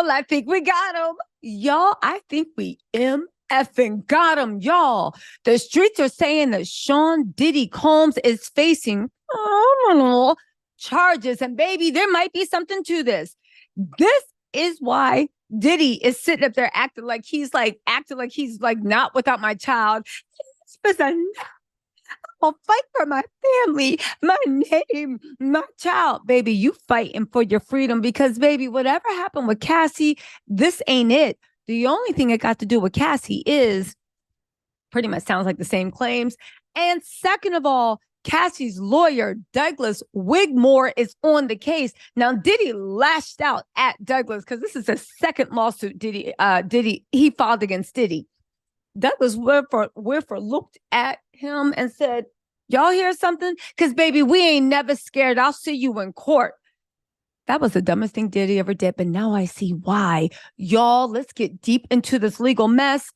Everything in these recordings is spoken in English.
I think we got him. Y'all, I think we effing got him, y'all. The streets are saying that Sean Diddy Combs is facing charges. And baby, there might be something to this. This is why Diddy is sitting up there acting like he's not without my child. I'll fight for my family, my name, my child. Baby, you fighting for your freedom because, baby, whatever happened with Cassie, this ain't it. The only thing it got to do with Cassie is pretty much sounds like the same claims. And second of all, Cassie's lawyer, Douglas Wigmore, is on the case. Now, Diddy lashed out at Douglas because this is the second lawsuit he filed against Diddy. Douglas Wilford looked at him and said, y'all hear something? Because, baby, we ain't never scared. I'll see you in court. That was the dumbest thing Diddy ever did, but now I see why. Y'all, let's get deep into this legal mess.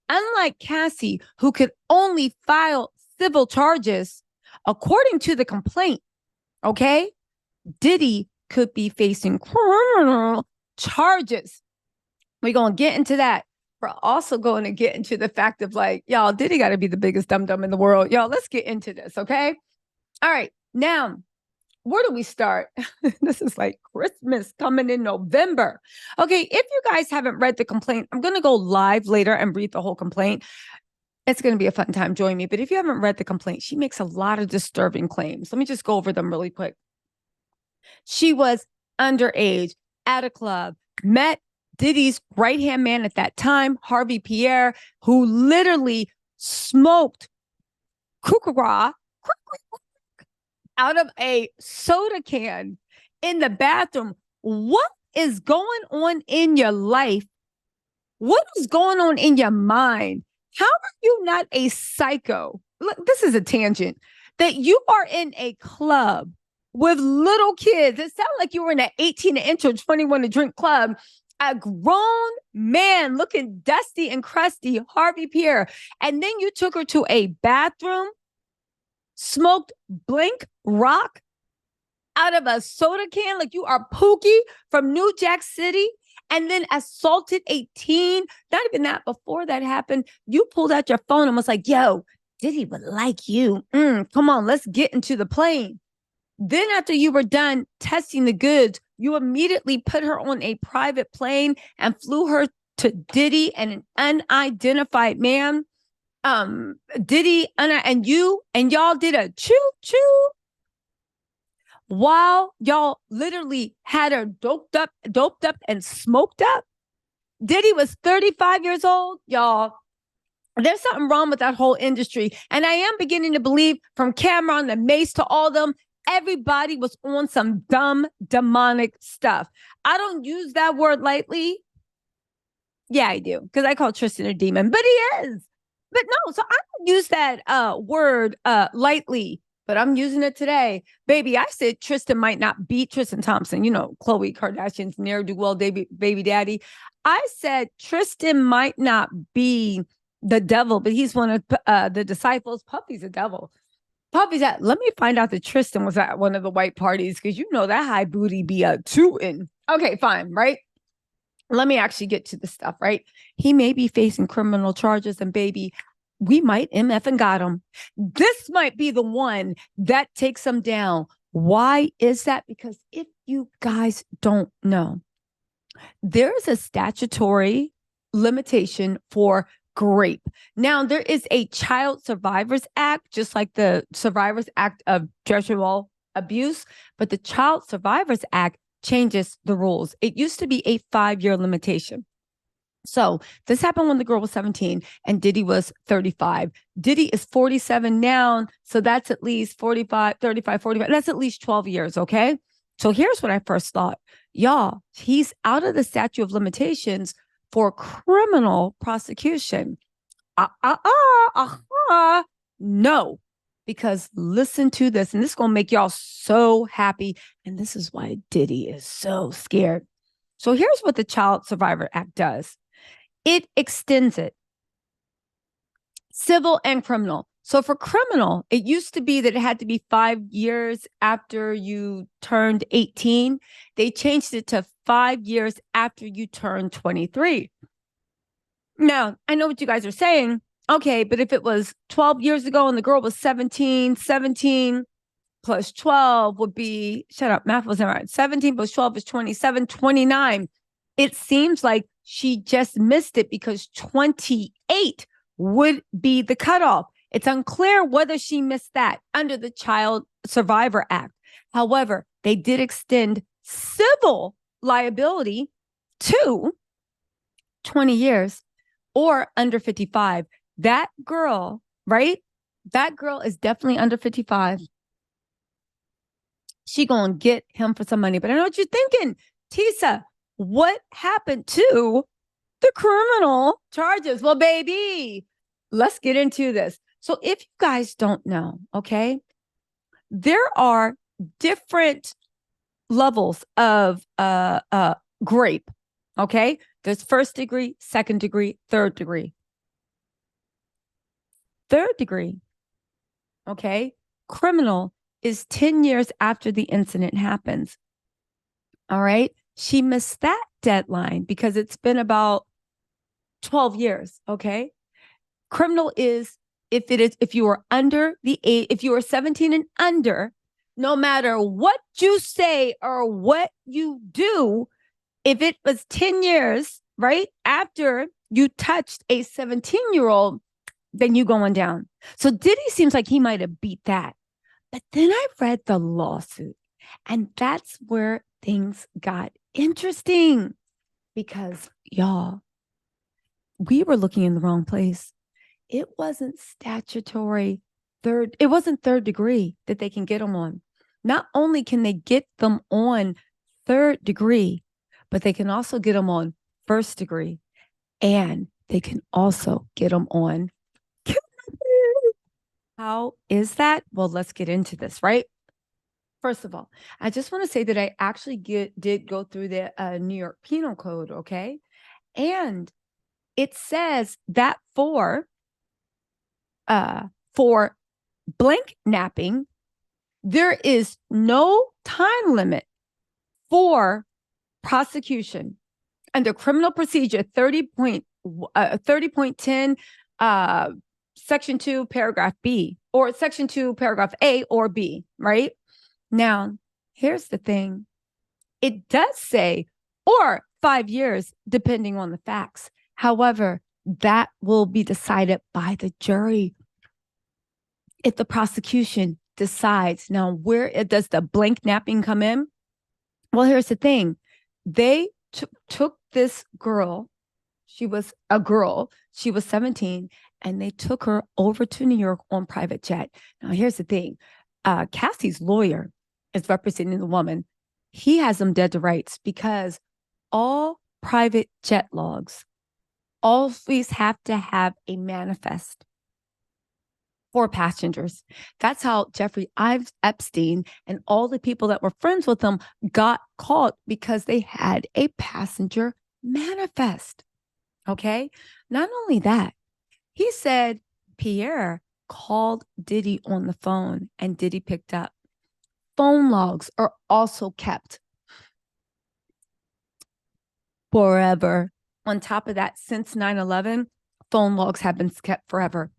Unlike Cassie, who could only file civil charges, according to the complaint, okay, Diddy could be facing criminal charges. We're going to get into that. We're also going to get into the fact of like, y'all, Diddy got to be the biggest dum-dum in the world. Y'all, let's get into this, okay? All right, now, where do we start? This is like Christmas coming in November. Okay, if you guys haven't read the complaint, I'm going to go live later and read the whole complaint. It's going to be a fun time. Join me. But if you haven't read the complaint, she makes a lot of disturbing claims. Let me just go over them really quick. She was underage at a club, met Diddy's right-hand man at that time, Harvey Pierre, who literally smoked kukra out of a soda can in the bathroom. What is going on in your life? What is going on in your mind? How are you not a psycho? Look, this is a tangent. That you are in a club with little kids. It sounds like you were in an 18 to enter, 21 to drink club. A grown man looking dusty and crusty, Harvey Pierre. And then you took her to a bathroom, smoked Blink Rock out of a soda can like you are Pookie from New Jack City, and then assaulted a teen. Not even that. Before that happened, you pulled out your phone and was like, yo, Diddy would like you. Come on, let's get into the plane. Then after you were done testing the goods, you immediately put her on a private plane and flew her to Diddy and an unidentified man. Diddy and y'all did a choo-choo while y'all literally had her doped up and smoked up. Diddy was 35 years old, y'all. There's something wrong with that whole industry. And I am beginning to believe from Cameron to Mace to all them, everybody was on some dumb, demonic stuff. I don't use that word lightly. Yeah, I do, because I call Tristan a demon, but he is. But no, so I don't use that word lightly, but I'm using it today. Baby, I said Tristan might not be Tristan Thompson, you know, Khloe Kardashian's ne'er-do-well baby daddy. I said Tristan might not be the devil, but he's one of the disciples. Puffy's a devil. Puffy's at, let me find out that Tristan was at one of the white parties, because you know that high booty be a tootin'. Okay, fine, right? Let me actually get to the stuff, right? He may be facing criminal charges, and baby, we might MF and got him. This might be the one that takes him down. Why is that? Because if you guys don't know, there is a statutory limitation for grape. Now, there is a Child Survivors Act, just like the Survivors Act of sexual abuse, but the Child Survivors Act changes the rules. It used to be a 5-year limitation. So this happened when the girl was 17 and Diddy was 35. Diddy is 47 now. So that's at least 45, 35, 45. That's at least 12 years. Okay. So here's what I first thought. Y'all, he's out of the statute of limitations for criminal prosecution. No, because listen to this, and this is going to make y'all so happy. And this is why Diddy is so scared. So here's what the Child Survivor Act does. It extends it, civil and criminal. So for criminal, it used to be that it had to be 5 years after you turned 18. They changed it to 5 years after you turned 23. Now, I know what you guys are saying. Okay, but if it was 12 years ago and the girl was 17, 17 plus 12 would be, shut up, math wasn't right. 17 plus 12 is 27, 29. It seems like she just missed it because 28 would be the cutoff. It's unclear whether she missed that under the Child Survivor Act. However, they did extend civil liability to 20 years or under 55. That girl, right? That girl is definitely under 55. She gonna get him for some money. But I know what you're thinking, Tisa. What happened to the criminal charges? Well, baby, let's get into this. So if you guys don't know, okay, there are different levels of grape, okay? There's first degree, second degree, third degree. Third degree, okay, criminal is 10 years after the incident happens. All right. She missed that deadline because it's been about 12 years. Okay. Criminal is if you are under the age, if you are 17 and under, no matter what you say or what you do, if it was 10 years, right, after you touched a 17-year-old, then you going down. So Diddy seems like he might have beat that. But then I read the lawsuit, and that's where things got interesting because, y'all, we were looking in the wrong place. It wasn't statutory it wasn't third degree that they can get them on. Not only can they get them on third degree, but they can also get them on first degree, and they can also get them on. How is that? Well, let's get into this, right? First of all, I just want to say that I actually did go through the New York Penal Code, okay? And it says that for blank napping, there is no time limit for prosecution under criminal procedure 30.10 section 2 paragraph B or section 2 paragraph A or B, right? Now, here's the thing. It does say or 5 years depending on the facts. However, that will be decided by the jury. If the prosecution decides, now where does the blank napping come in? Well, here's the thing. They took this girl. She was a girl. She was 17, and they took her over to New York on private jet. Now, here's the thing. Cassie's lawyer is representing the woman. He has them dead to rights because all private jet logs always have to have a manifest for passengers. That's how Jeffrey Epstein and all the people that were friends with him got caught because they had a passenger manifest. Okay. Not only that, he said Pierre called Diddy on the phone and Diddy picked up. Phone logs are also kept forever. On top of that, since 9/11, phone logs have been kept forever.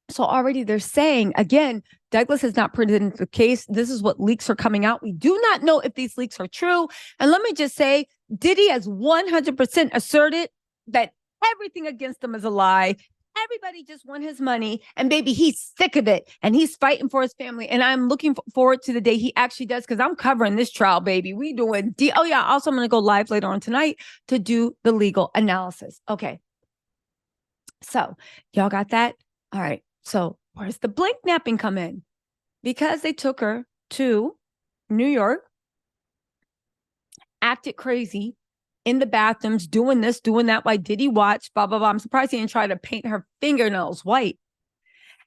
So already they're saying, again, Douglas has not presented the case. This is what leaks are coming out. We do not know if these leaks are true. And let me just say, Diddy has 100% asserted that everything against him is a lie. Everybody just won his money. And baby, he's sick of it. And he's fighting for his family. And I'm looking forward to the day he actually does, because I'm covering this trial, baby. We doing oh yeah. Also, I'm going to go live later on tonight to do the legal analysis. Okay. So y'all got that? All right. So where's the blank napping come in? Because they took her to New York, acted crazy in the bathrooms, doing this, doing that. Why did he watch? Blah, blah, blah. I'm surprised he didn't try to paint her fingernails white.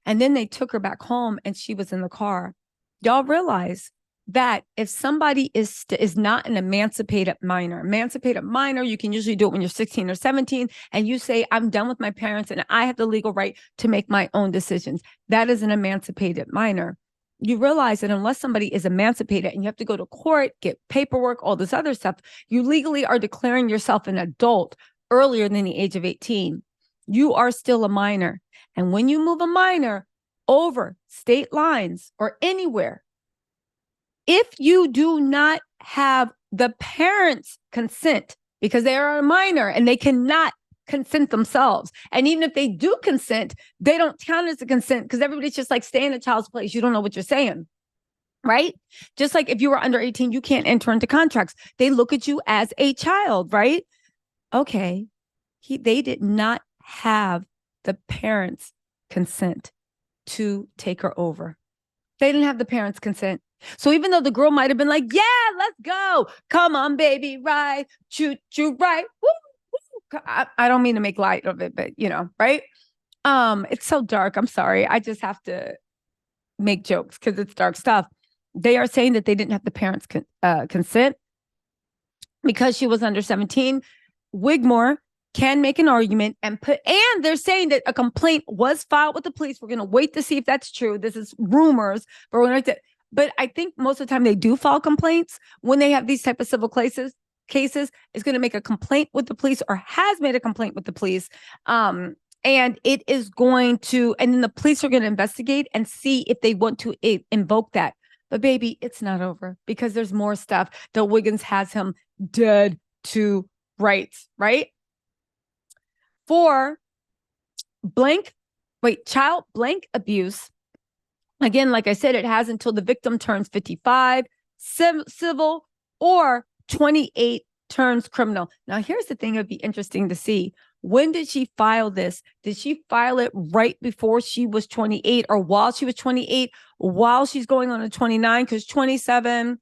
And then they took her back home and she was in the car. Y'all realize that if somebody is not an emancipated minor, you can usually do it when you're 16 or 17, and you say, I'm done with my parents and I have the legal right to make my own decisions. That is an emancipated minor. You realize that unless somebody is emancipated and you have to go to court, get paperwork, all this other stuff, you legally are declaring yourself an adult earlier than the age of 18. You are still a minor. And when you move a minor over state lines or anywhere, if you do not have the parents' consent, because they are a minor and they cannot consent themselves. And even if they do consent, they don't count as a consent because everybody's just like, stay in a child's place. You don't know what you're saying, right? Just like if you were under 18, you can't enter into contracts. They look at you as a child, right? Okay. They did not have the parents' consent to take her over. They didn't have the parents' consent. So even though the girl might have been like, yeah, let's go. Come on, baby, ride. Choo, choo, right. Woo. I don't mean to make light of it, but right? It's so dark. I'm sorry. I just have to make jokes because it's dark stuff. They are saying that they didn't have the parents' consent because she was under 17. Wigmore can make an argument and they're saying that a complaint was filed with the police. We're going to wait to see if that's true. This is rumors, but I think most of the time they do file complaints when they have these type of civil cases. Is going to make a complaint with the police or has made a complaint with the police. And it is going to, and then the police are going to investigate and see if they want to invoke that. But baby, it's not over because there's more stuff that Wiggins has him dead to rights, right? For child blank abuse. Again, like I said, it has until the victim turns 55, civil, or 28 turns criminal. Now, here's the thing. It would be interesting to see. When did she file this? Did she file it right before she was 28 or while she was 28, while she's going on to 29? Because 27,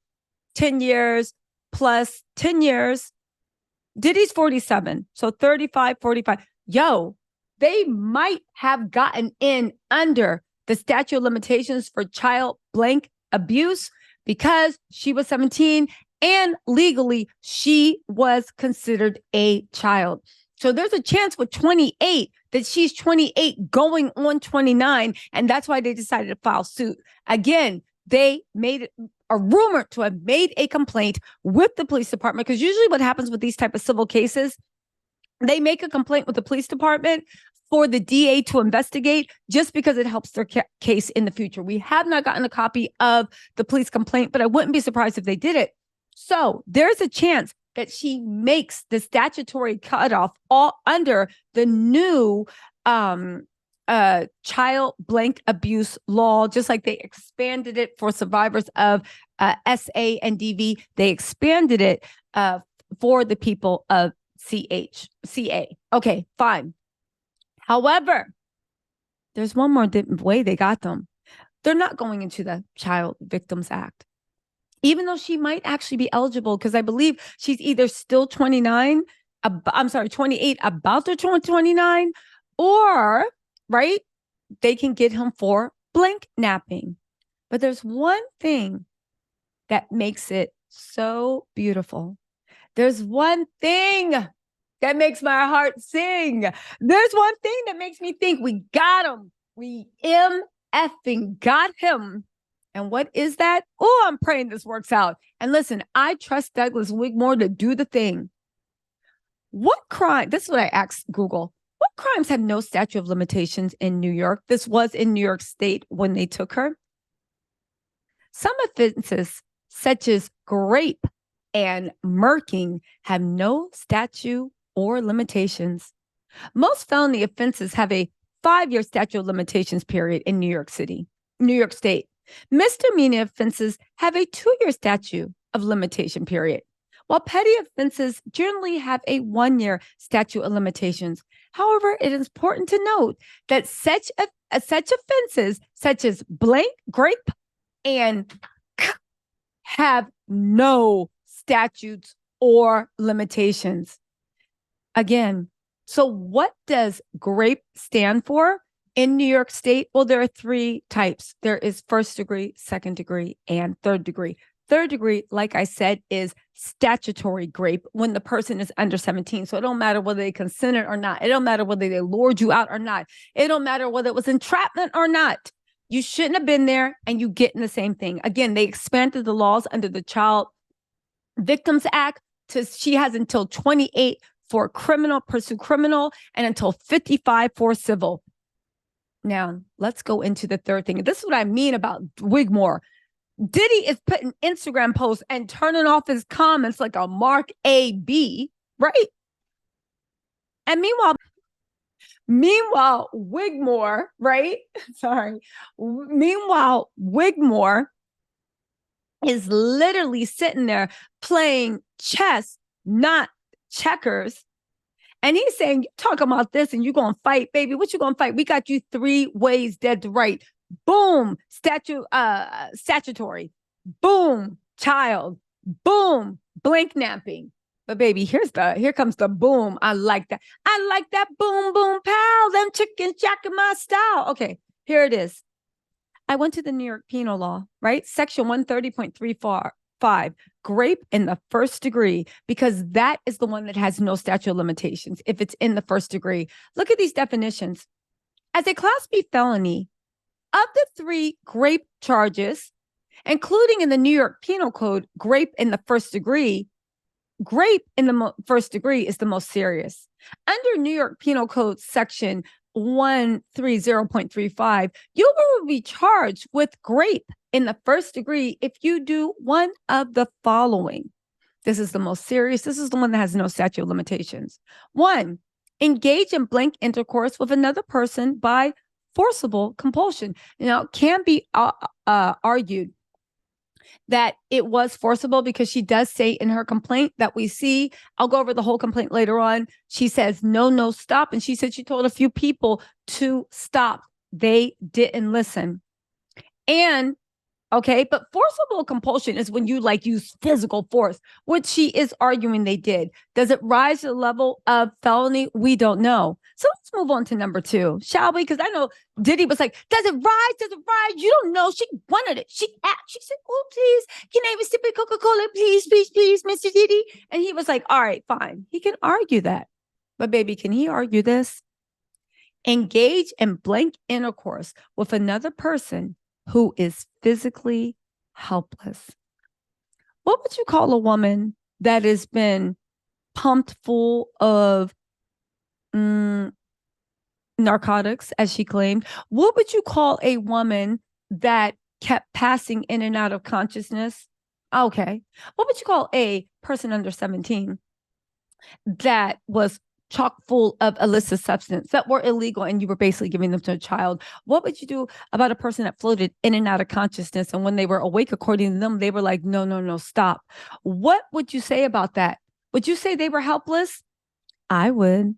10 years plus 10 years. Diddy's 47. So 35, 45. Yo, they might have gotten in under the statute of limitations for child blank abuse because she was 17 and legally she was considered a child. So there's a chance with 28 that she's 28 going on 29. And that's why they decided to file suit. Again, they made it a rumor to have made a complaint with the police department, because usually what happens with these type of civil cases, they make a complaint with the police department for the DA to investigate just because it helps their case in the future. We have not gotten a copy of the police complaint, but I wouldn't be surprised if they did it. So there's a chance that she makes the statutory cutoff all under the new child blank abuse law, just like they expanded it for survivors of SA and DV. They expanded it for the people of CA. Okay, fine. However, there's one more way they got them. They're not going into the Child Victims Act, even though she might actually be eligible, because I believe she's either still 28, about to turn 29, or, right, they can get him for blank napping. But there's one thing that makes it so beautiful. There's one thing that makes my heart sing. There's one thing that makes me think we got him. We effing got him. And what is that? Oh, I'm praying this works out. And listen, I trust Douglas Wigmore to do the thing. What crime? This is what I asked Google. What crimes have no statute of limitations in New York? This was in New York State when they took her. Some offenses, such as rape and murking, have no statute or limitations. Most felony offenses have a 5-year statute of limitations period in New York State. Misdemeanor offenses have a 2-year statute of limitation period, while petty offenses generally have a 1-year statute of limitations. However, it is important to note that such offenses such as grape and have no statutes or limitations. Again, so what does grape stand for in New York State? Well, there are 3 types. There is 1st degree, 2nd degree, and 3rd degree. Third degree, like I said, is statutory rape when the person is under 17. So it don't matter whether they consented or not. It don't matter whether they lured you out or not. It don't matter whether it was entrapment or not. You shouldn't have been there, and you get in the same thing. Again, they expanded the laws under the Child Victims Act to she has until 28 for criminal, pursue criminal, and until 55 for civil. Now, let's go into the third thing. This is what I mean about Wigmore. Diddy is putting Instagram posts and turning off his comments like a Mark A.B., right? And meanwhile, Wigmore, right? Sorry. Meanwhile, Wigmore is literally sitting there playing chess, not checkers. And he's saying, you talking about this and you're going to fight, baby. What you going to fight? We got you 3 ways dead to right. Boom, statutory. Boom, child. Boom, blank napping. But baby, here comes the boom. I like that. I like that boom, boom, pal. Them chickens jacking my style. Okay, here it is. I went to the New York penal law, right? Section 130.35, rape in the first degree, because that is the one that has no statute of limitations if it's in the first degree. Look at these definitions. As a Class B felony, of the 3 rape charges, including in the New York Penal Code, rape in the first degree, rape in the first degree is the most serious. Under New York Penal Code section 130.35, you will be charged with rape in the first degree if you do one of the following. This is the most serious. This is the one that has no statute of limitations. 1, engage in blank intercourse with another person by forcible compulsion. Now, it can be argued that it was forcible because she does say in her complaint that we see, I'll go over the whole complaint later on. She says, no, stop. And she said she told a few people to stop. They didn't listen. And okay, but forcible compulsion is when you use physical force, which she is arguing they did. Does it rise to the level of felony? We don't know. So let's move on to number 2, shall we? Because I know Diddy was like, does it rise? Does it rise? You don't know. She wanted it. She said, oh, please, can I have a sip of Coca-Cola? Please, Mr. Diddy. And he was like, all right, fine. He can argue that. But baby, can he argue this? Engage in blank intercourse with another person who is physically helpless. What would you call a woman that has been pumped full of narcotics, as she claimed? What would you call a woman that kept passing in and out of consciousness? Okay. What would you call a person under 17 that was chock full of illicit substance that were illegal and you were basically giving them to a child? What would you do about a person that floated in and out of consciousness, and when they were awake, according to them, they were like, no, stop? What would you say about that? Would you say they were helpless? I would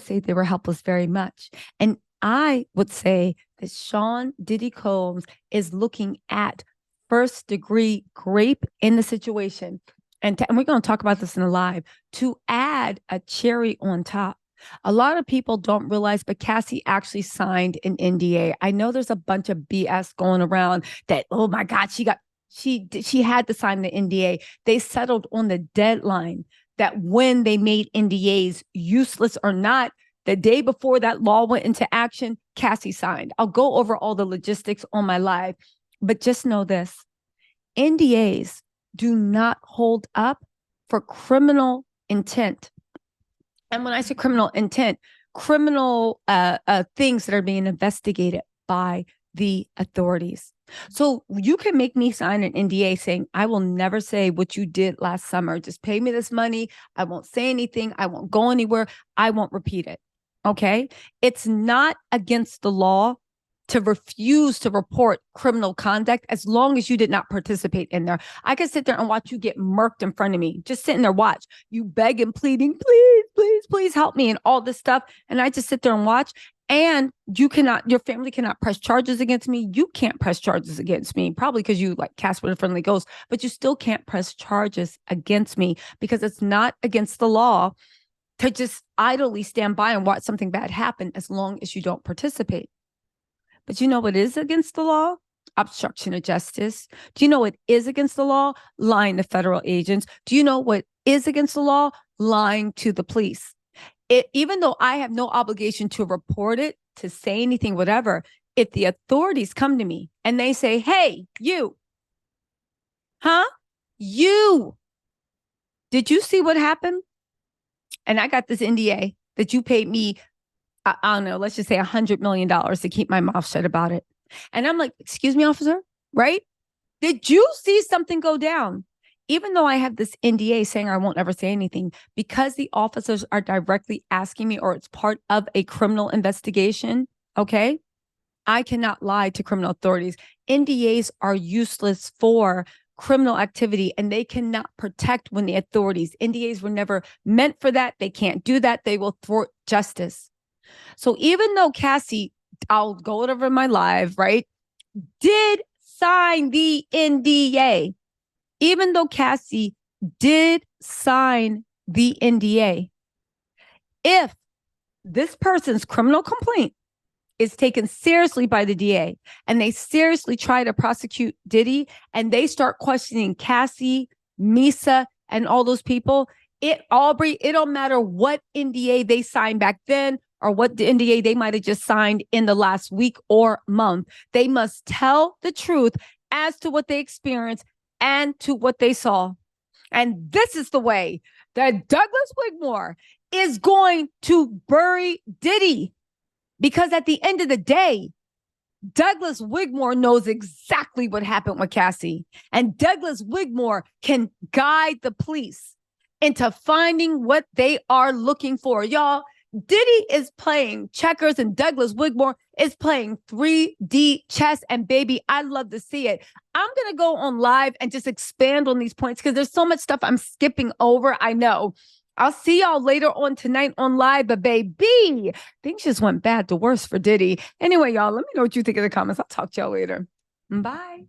say they were helpless very much. And I would say that Sean Diddy Combs is looking at first degree rape in the situation. And we're going to talk about this in the live, to add a cherry on top. A lot of people don't realize, but Cassie actually signed an NDA. I know there's a bunch of BS going around that, oh my God, she had to sign the NDA. They settled on the deadline that when they made NDAs useless or not, the day before that law went into action, Cassie signed. I'll go over all the logistics on my live, but just know this: NDAs do not hold up for criminal intent. And when I say criminal intent, criminal things that are being investigated by the authorities. So you can make me sign an NDA saying, I will never say what you did last summer. Just pay me this money. I won't say anything. I won't go anywhere. I won't repeat it. Okay. It's not against the law to refuse to report criminal conduct as long as you did not participate in there. I could sit there and watch you get murked in front of me, just sitting there, watch you beg and pleading, please help me and all this stuff. And I just sit there and watch. And your family cannot press charges against me. You can't press charges against me, probably because you cast with a friendly ghost, but you still can't press charges against me because it's not against the law to just idly stand by and watch something bad happen as long as you don't participate. But you know what is against the law? Obstruction of justice. Do you know what is against the law? Lying to federal agents. Do you know what is against the law? Lying to the police. Even though I have no obligation to report it, to say anything, whatever, if the authorities come to me and they say, hey, you, you, did you see what happened? And I got this NDA that you paid me, I don't know, let's just say $100 million to keep my mouth shut about it. And I'm like, excuse me, officer, right? Did you see something go down? Even though I have this NDA saying I won't ever say anything, because the officers are directly asking me, or it's part of a criminal investigation, okay? I cannot lie to criminal authorities. NDAs are useless for criminal activity, and they cannot protect when the authorities. NDAs were never meant for that. They can't do that. They will thwart justice. So even though Cassie, I'll go over my live, right, did sign the NDA, even though Cassie did sign the NDA, if this person's criminal complaint is taken seriously by the DA and they seriously try to prosecute Diddy and they start questioning Cassie, Misa, and all those people, Aubrey, it don't matter what NDA they signed back then or what the NDA they might have just signed in the last week or month. They must tell the truth as to what they experienced and to what they saw. And this is the way that Douglas Wigmore is going to bury Diddy. Because at the end of the day, Douglas Wigmore knows exactly what happened with Cassie. And Douglas Wigmore can guide the police into finding what they are looking for. Y'all, Diddy is playing checkers and Douglas Wigmore is playing 3D chess. And baby, I love to see it. I'm going to go on live and just expand on these points because there's so much stuff I'm skipping over. I know. I'll see y'all later on tonight on live, but baby, things just went bad to worse for Diddy. Anyway, y'all, let me know what you think in the comments. I'll talk to y'all later. Bye.